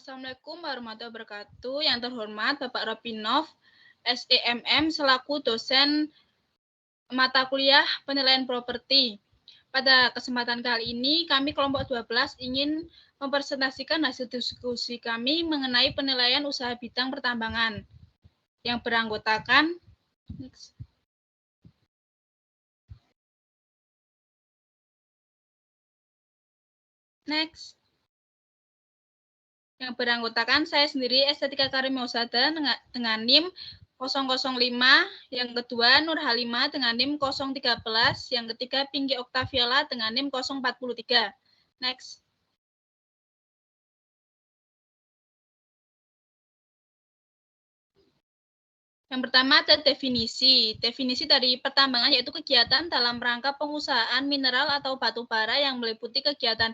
Assalamualaikum warahmatullahi wabarakatuh. Yang terhormat Bapak Ropinov, SEMM selaku dosen mata kuliah penilaian properti. Pada kesempatan kali ini, kami kelompok 12 ingin mempresentasikan hasil diskusi kami mengenai penilaian usaha bidang pertambangan yang beranggotakan yang beranggotakan saya sendiri Estetika Karimah Usada dengan NIM 005, yang kedua Nur Halimah dengan NIM 013, yang ketiga Pinky Octaviala dengan NIM 043. Next. Yang pertama ada definisi. Definisi dari pertambangan yaitu kegiatan dalam rangka pengusahaan mineral atau batu bara yang meliputi kegiatan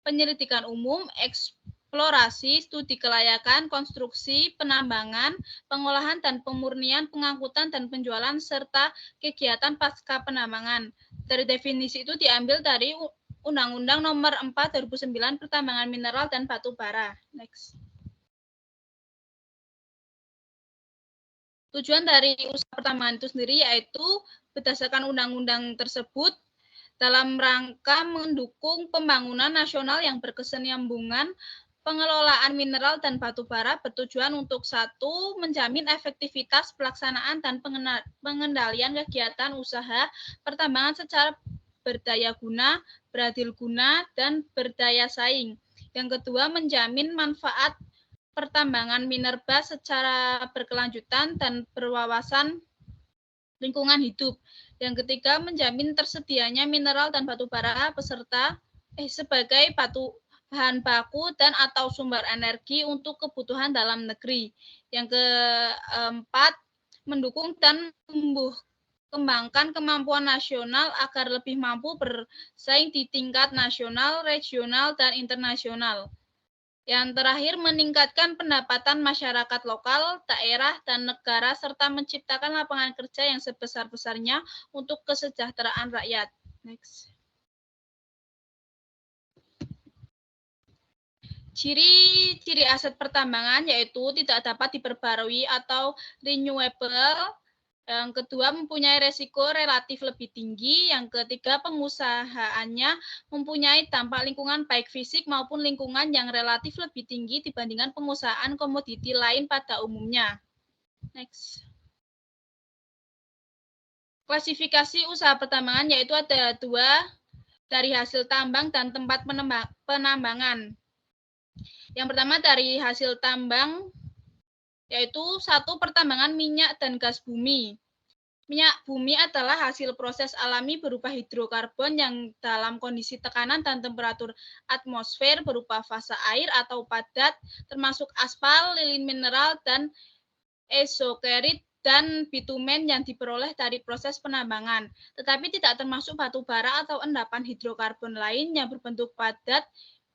penyelidikan umum, eksplorasi, studi kelayakan, konstruksi, penambangan, pengolahan dan pemurnian, pengangkutan dan penjualan, serta kegiatan pasca penambangan. Dari definisi itu diambil dari Undang-Undang Nomor 4 2009 Pertambangan Mineral dan Batu Bara. Next. Tujuan dari usaha pertambangan itu sendiri yaitu berdasarkan undang-undang tersebut dalam rangka mendukung pembangunan nasional yang berkesinambungan, pengelolaan mineral dan batu bara bertujuan untuk satu, menjamin efektivitas pelaksanaan dan pengendalian kegiatan usaha pertambangan secara berdaya guna, beradil guna, dan berdaya saing. Yang kedua, menjamin manfaat pertambangan minerba secara berkelanjutan dan berwawasan lingkungan hidup. Yang ketiga, menjamin tersedianya mineral dan batu bara beserta sebagai bahan baku dan atau sumber energi untuk kebutuhan dalam negeri. Yang keempat, mendukung dan kembangkan kemampuan nasional agar lebih mampu bersaing di tingkat nasional, regional, dan internasional. Yang terakhir, meningkatkan pendapatan masyarakat lokal, daerah, dan negara, serta menciptakan lapangan kerja yang sebesar-besarnya untuk kesejahteraan rakyat. Next. Ciri-ciri aset pertambangan yaitu tidak dapat diperbarui atau renewable. Yang kedua, mempunyai resiko relatif lebih tinggi. Yang ketiga, pengusahaannya mempunyai dampak lingkungan baik fisik maupun lingkungan yang relatif lebih tinggi dibandingkan pengusahaan komoditi lain pada umumnya. Next. Klasifikasi usaha pertambangan yaitu ada dua, dari hasil tambang dan tempat penambangan. Yang pertama dari hasil tambang, yaitu satu, pertambangan minyak dan gas bumi. Minyak bumi adalah hasil proses alami berupa hidrokarbon yang dalam kondisi tekanan dan temperatur atmosfer berupa fasa air atau padat, termasuk aspal, lilin mineral, dan esokerit dan bitumen yang diperoleh dari proses penambangan. Tetapi tidak termasuk batu bara atau endapan hidrokarbon lain yang berbentuk padat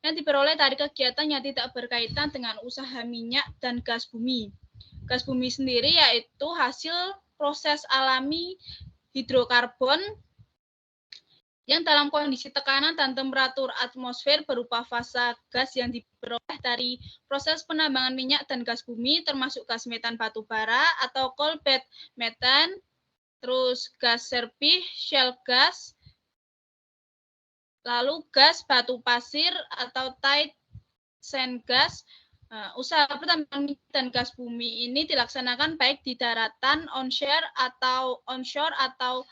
yang diperoleh dari kegiatan yang tidak berkaitan dengan usaha minyak dan gas bumi. Gas bumi sendiri yaitu hasil proses alami hidrokarbon yang dalam kondisi tekanan dan temperatur atmosfer berupa fasa gas yang diperoleh dari proses penambangan minyak dan gas bumi, termasuk gas metan batu bara atau coal bed metan, terus gas serpih, shale gas, lalu gas batu pasir atau tight sand gas. Usaha pertambangan minyak dan gas bumi ini dilaksanakan baik di daratan onshore atau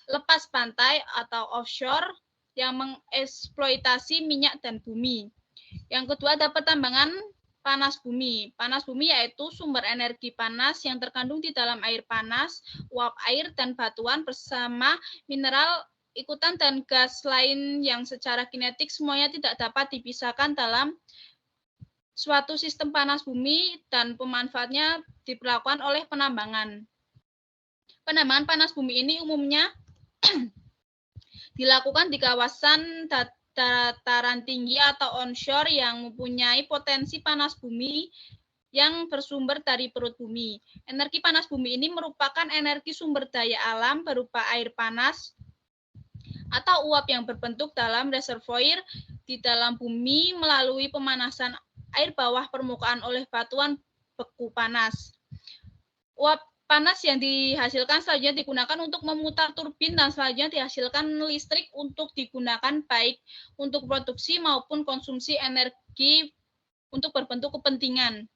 lepas pantai atau offshore yang mengeksploitasi minyak dan bumi. Yang kedua ada pertambangan panas bumi. Panas bumi yaitu sumber energi panas yang terkandung di dalam air panas, uap air, dan batuan bersama mineral ikutan dan gas lain yang secara kinetik semuanya tidak dapat dipisahkan dalam suatu sistem panas bumi dan pemanfaatnya diperlakukan oleh penambangan. Penambangan panas bumi ini umumnya dilakukan di kawasan dataran tinggi atau onshore yang mempunyai potensi panas bumi yang bersumber dari perut bumi. Energi panas bumi ini merupakan energi sumber daya alam berupa air panas atau uap yang berbentuk dalam reservoir di dalam bumi melalui pemanasan air bawah permukaan oleh batuan beku panas. Uap panas yang dihasilkan selanjutnya digunakan untuk memutar turbin dan selanjutnya dihasilkan listrik untuk digunakan baik untuk produksi maupun konsumsi energi untuk berbentuk kepentingan.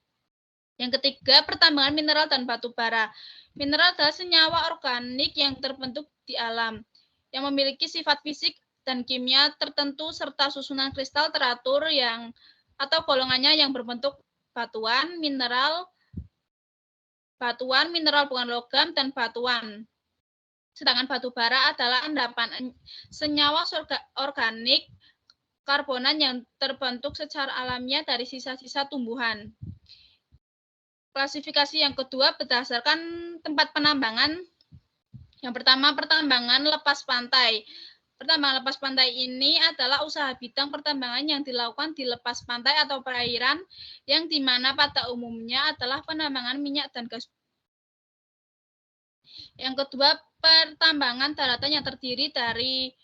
Yang ketiga, pertambangan mineral dan batu bara. Mineral adalah senyawa organik yang terbentuk di alam, yang memiliki sifat fisik dan kimia tertentu serta susunan kristal teratur atau golongannya yang berbentuk batuan, mineral bukan logam, dan batuan. Sedangkan batu bara adalah endapan senyawa organik karbonan yang terbentuk secara alamiah dari sisa-sisa tumbuhan. Klasifikasi yang kedua berdasarkan tempat penambangan. Yang pertama, pertambangan lepas pantai. Pertambangan lepas pantai ini adalah usaha bidang pertambangan yang dilakukan di lepas pantai atau perairan, yang dimana pada umumnya adalah penambangan minyak dan gas. Yang kedua, pertambangan daratan yang terdiri dari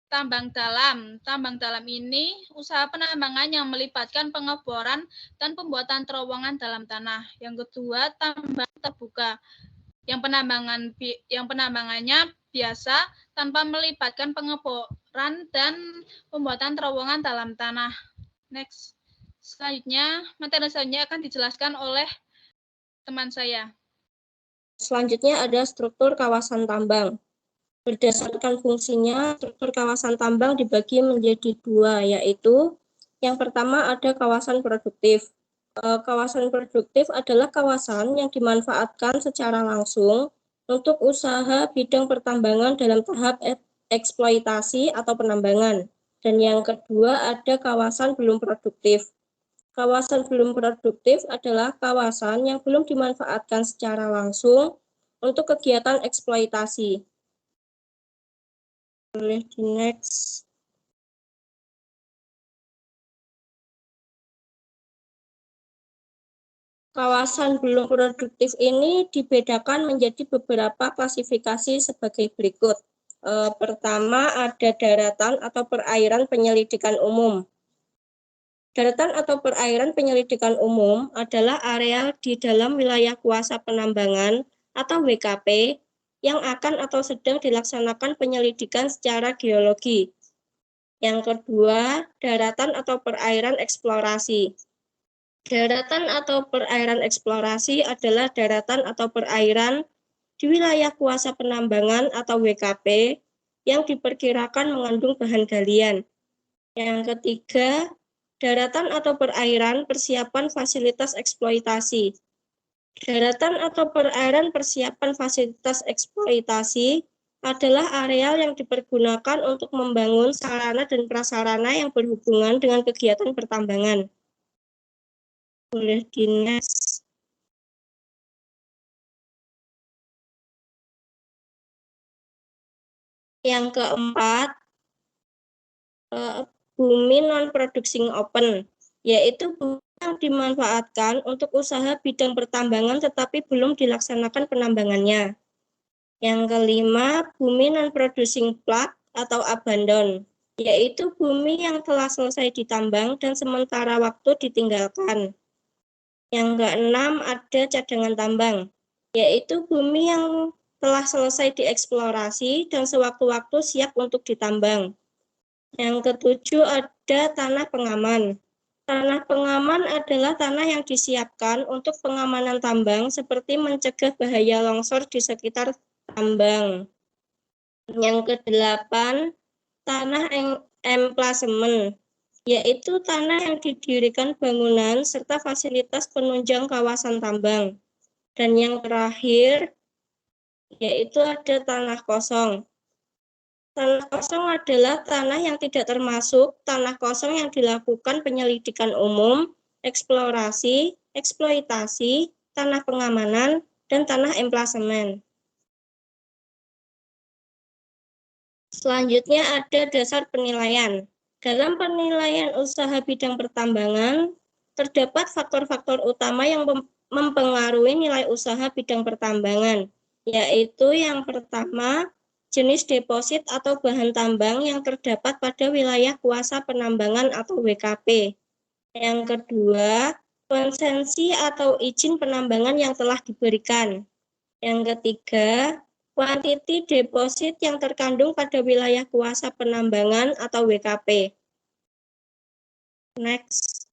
tambang dalam. Tambang dalam ini usaha penambangan yang melibatkan pengeboran dan pembuatan terowongan dalam tanah. Yang kedua, tambang terbuka. Yang penambangannya biasa tanpa melibatkan pengeboran dan pembuatan terowongan dalam tanah. Next. Selanjutnya, materi selanjutnya akan dijelaskan oleh teman saya. Selanjutnya ada struktur kawasan tambang. Berdasarkan fungsinya, struktur kawasan tambang dibagi menjadi dua, yaitu yang pertama ada kawasan produktif. Kawasan produktif adalah kawasan yang dimanfaatkan secara langsung untuk usaha bidang pertambangan dalam tahap eksploitasi atau penambangan. Dan yang kedua ada kawasan belum produktif. Kawasan belum produktif adalah kawasan yang belum dimanfaatkan secara langsung untuk kegiatan eksploitasi. Boleh di next. Kawasan belum produktif ini dibedakan menjadi beberapa klasifikasi sebagai berikut. Pertama, ada daratan atau perairan penyelidikan umum. Daratan atau perairan penyelidikan umum adalah area di dalam wilayah kuasa penambangan atau WKP yang akan atau sedang dilaksanakan penyelidikan secara geologi. Yang kedua, daratan atau perairan eksplorasi. Daratan atau perairan eksplorasi adalah daratan atau perairan di wilayah kuasa penambangan atau WKP yang diperkirakan mengandung bahan galian. Yang ketiga, daratan atau perairan persiapan fasilitas eksploitasi. Daratan atau perairan persiapan fasilitas eksploitasi adalah areal yang dipergunakan untuk membangun sarana dan prasarana yang berhubungan dengan kegiatan pertambangan. Boleh di next. Yang keempat, bumi non-producing open, yaitu bumi yang dimanfaatkan untuk usaha bidang pertambangan tetapi belum dilaksanakan penambangannya. Yang kelima, bumi non-producing plat atau abandon, yaitu bumi yang telah selesai ditambang dan sementara waktu ditinggalkan. Yang keenam, ada cadangan tambang, yaitu bumi yang telah selesai dieksplorasi dan sewaktu-waktu siap untuk ditambang. Yang ketujuh, ada tanah pengaman. Tanah pengaman adalah tanah yang disiapkan untuk pengamanan tambang seperti mencegah bahaya longsor di sekitar tambang. Yang kedelapan, tanah emplasemen, yaitu tanah yang didirikan bangunan serta fasilitas penunjang kawasan tambang. Dan yang terakhir, yaitu ada tanah kosong. Tanah kosong adalah tanah yang tidak termasuk tanah kosong yang dilakukan penyelidikan umum, eksplorasi, eksploitasi, tanah pengamanan, dan tanah emplasemen. Selanjutnya ada dasar penilaian. Dalam penilaian usaha bidang pertambangan, terdapat faktor-faktor utama yang mempengaruhi nilai usaha bidang pertambangan, yaitu yang pertama, jenis deposit atau bahan tambang yang terdapat pada wilayah kuasa penambangan atau WKP. Yang kedua, konsensi atau izin penambangan yang telah diberikan. Yang ketiga, kuantiti deposit yang terkandung pada wilayah kuasa penambangan atau WKP. Next.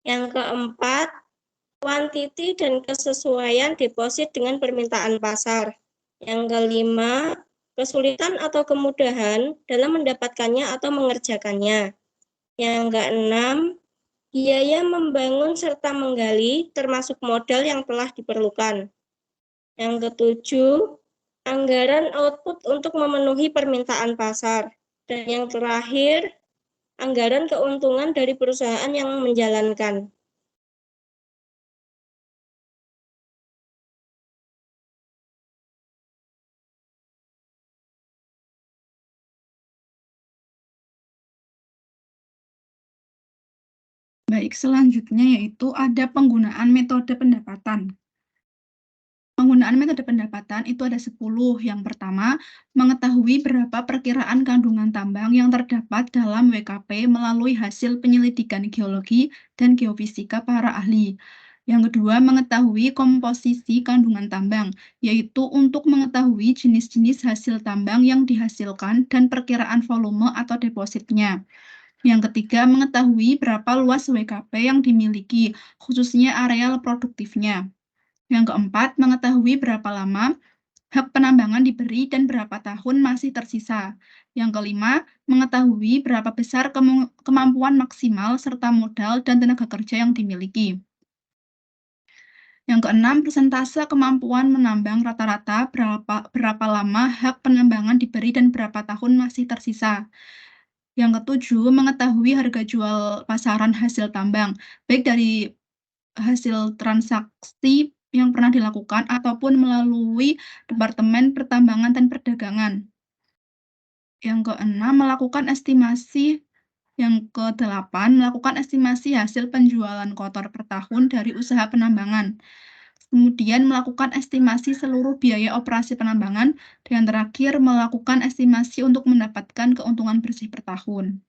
Yang keempat, kuantiti dan kesesuaian deposit dengan permintaan pasar. Yang kelima, kesulitan atau kemudahan dalam mendapatkannya atau mengerjakannya. Yang keenam, biaya membangun serta menggali termasuk modal yang telah diperlukan. Yang ketujuh, anggaran output untuk memenuhi permintaan pasar. Dan yang terakhir, anggaran keuntungan dari perusahaan yang menjalankan. Baik, selanjutnya yaitu ada penggunaan metode pendapatan. Penggunaan metode pendapatan itu ada 10. Yang pertama, mengetahui berapa perkiraan kandungan tambang yang terdapat dalam WKP melalui hasil penyelidikan geologi dan geofisika para ahli. Yang kedua, mengetahui komposisi kandungan tambang, yaitu untuk mengetahui jenis-jenis hasil tambang yang dihasilkan dan perkiraan volume atau depositnya. Yang ketiga, mengetahui berapa luas WKP yang dimiliki, khususnya areal produktifnya. Yang keempat, mengetahui berapa lama hak penambangan diberi dan berapa tahun masih tersisa. Yang kelima, mengetahui berapa besar kemampuan maksimal serta modal dan tenaga kerja yang dimiliki. Yang keenam, persentase kemampuan menambang rata-rata berapa lama hak penambangan diberi dan berapa tahun masih tersisa. Yang ketujuh, mengetahui harga jual pasaran hasil tambang, baik dari hasil transaksi yang pernah dilakukan ataupun melalui Departemen Pertambangan dan Perdagangan. Yang keenam, melakukan estimasi. Yang kedelapan, melakukan estimasi hasil penjualan kotor per tahun dari usaha penambangan. Kemudian melakukan estimasi seluruh biaya operasi penambangan. Dan terakhir, melakukan estimasi untuk mendapatkan keuntungan bersih per tahun.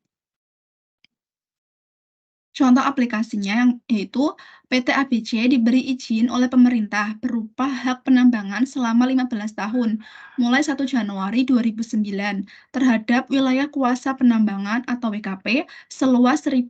Contoh aplikasinya yaitu PT ABC diberi izin oleh pemerintah berupa hak penambangan selama 15 tahun, mulai 1 Januari 2009, terhadap wilayah kuasa penambangan atau WKP seluas 1.500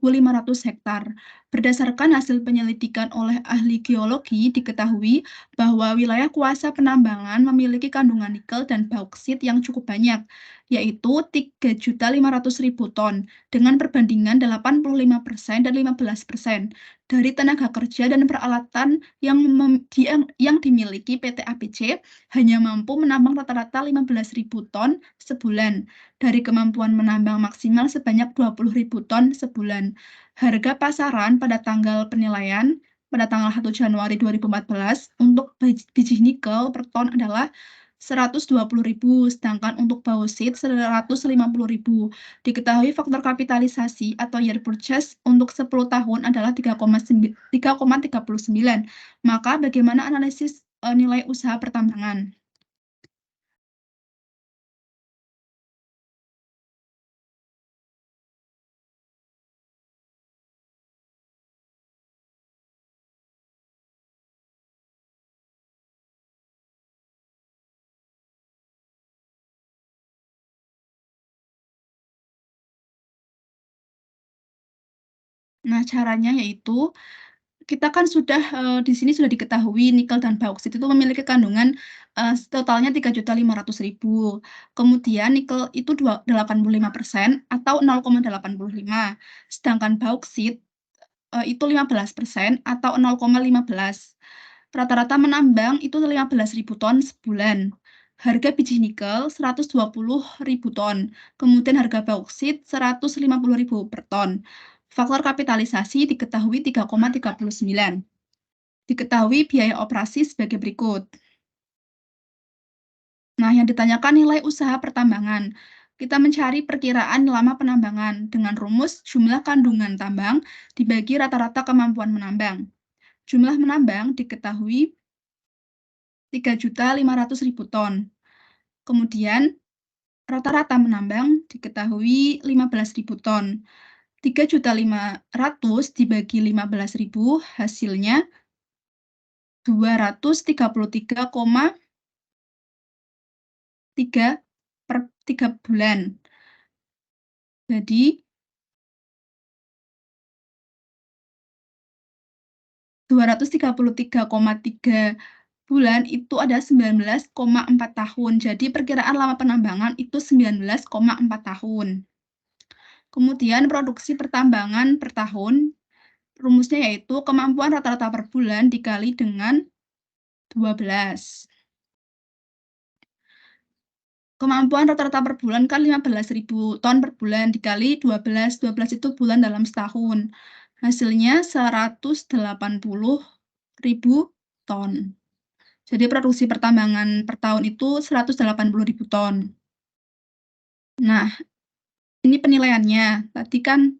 hektar. Berdasarkan hasil penyelidikan oleh ahli geologi, diketahui bahwa wilayah kuasa penambangan memiliki kandungan nikel dan bauksit yang cukup banyak, yaitu 3.500.000 ton, dengan perbandingan 85% dan 15% dari tenaga kerja dan peralatan yang dimiliki PT ABC hanya mampu menambang rata-rata 15.000 ton sebulan, dari kemampuan menambang maksimal sebanyak 20.000 ton sebulan. Harga pasaran pada tanggal penilaian pada tanggal 1 Januari 2014 untuk biji nikel per ton adalah 120.000, sedangkan untuk bauksit 150.000. Diketahui faktor kapitalisasi atau year purchase untuk 10 tahun adalah 3,39. Maka bagaimana analisis nilai usaha pertambangan? Nah, caranya yaitu kita kan sudah di sini sudah diketahui nikel dan bauksit itu memiliki kandungan totalnya 3.500.000. Kemudian nikel itu 85% atau 0,85. Sedangkan bauksit itu 15% atau 0,15. Rata-rata menambang itu 15.000 ton sebulan. Harga biji nikel 120.000 ton. Kemudian harga bauksit 150.000 per ton. Faktor kapitalisasi diketahui 3,39. Diketahui biaya operasi sebagai berikut. Nah, yang ditanyakan nilai usaha pertambangan. Kita mencari perkiraan lama penambangan dengan rumus jumlah kandungan tambang dibagi rata-rata kemampuan menambang. Jumlah menambang diketahui 3.500.000 ton. Kemudian rata-rata menambang diketahui 15.000 ton. 3.500.000 dibagi 15.000 hasilnya 233,3 per 3 bulan. Jadi 233,3 bulan itu ada 19,4 tahun. Jadi perkiraan lama penambangan itu 19,4 tahun. Kemudian produksi pertambangan per tahun, rumusnya yaitu kemampuan rata-rata per bulan dikali dengan 12. Kemampuan rata-rata per bulan kan 15.000 ton per bulan dikali 12. 12 itu bulan dalam setahun. Hasilnya 180.000 ton. Jadi produksi pertambangan per tahun itu 180.000 ton. Nah, ini penilaiannya. Tadi kan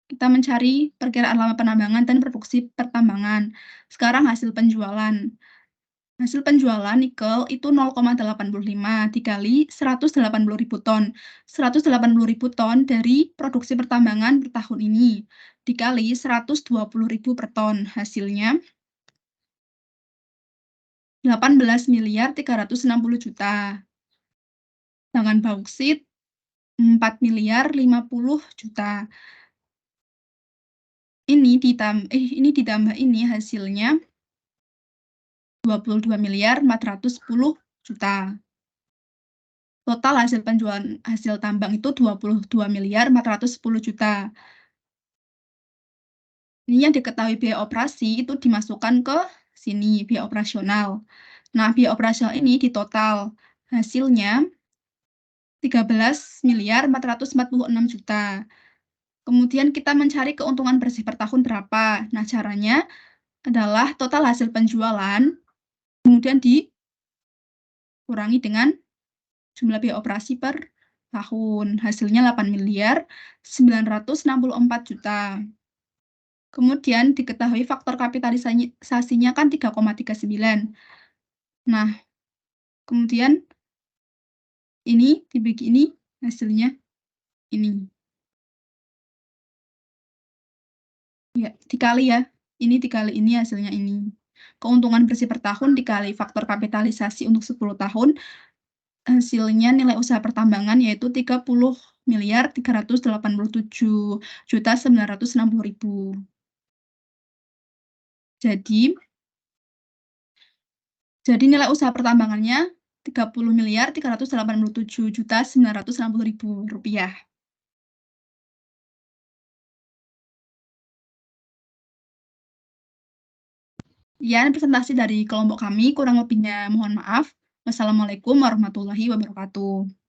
kita mencari perkiraan lama penambangan dan produksi pertambangan. Sekarang hasil penjualan. Hasil penjualan nikel itu 0,85 dikali 180.000 ton. 180.000 ton dari produksi pertambangan per tahun ini dikali 120.000 per ton. Hasilnya 18.360 juta. Sedangkan bauksit 4.050 juta. Ini ditambah ini hasilnya 22.410 juta. Total hasil penjualan hasil tambang itu 22.410 juta. Ini yang diketahui biaya operasi itu dimasukkan ke sini, biaya operasional. Nah, biaya operasional ini di total hasilnya 13.446 juta. Kemudian kita mencari keuntungan bersih per tahun berapa. Nah, caranya adalah total hasil penjualan, kemudian dikurangi dengan jumlah biaya operasi per tahun. Hasilnya 8.964 juta. Kemudian diketahui faktor kapitalisasinya kan 3,39. Nah, kemudian ini dibagi ini hasilnya ini. Ya, dikali ya. Ini dikali ini hasilnya ini. Keuntungan bersih per tahun dikali faktor kapitalisasi untuk 10 tahun. Hasilnya nilai usaha pertambangan yaitu 30.387.960.000. Jadi nilai usaha pertambangannya 30.387.960.000 rupiah. Ya, presentasi dari kelompok kami, kurang lebihnya mohon maaf. Wassalamualaikum warahmatullahi wabarakatuh.